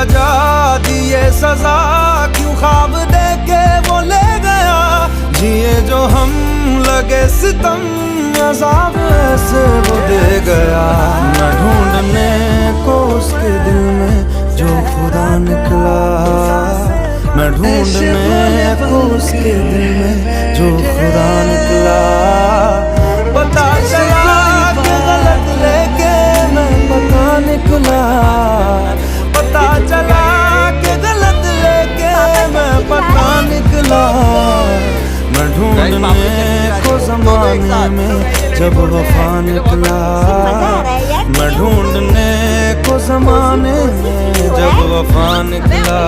वजह दिए सजा, क्यों ख्वाब दे के वो ले गया। जिए जो हम लगे सितम, अज़ाब ऐसे वो दे गया। मैं ढूंढने को उसके दिल में जो खुदा निकला, मैं ढूंढने को उसके दिल में जो खुदा निकला। पता चला कि गलत लेके मैं पता निकला, पता चला कि गलत लेके मैं पता निकला। मैं ढूंढने को ज़माने में जब वफा निकला, मैं ढूंढने को ज़माने में जब वफा निकला।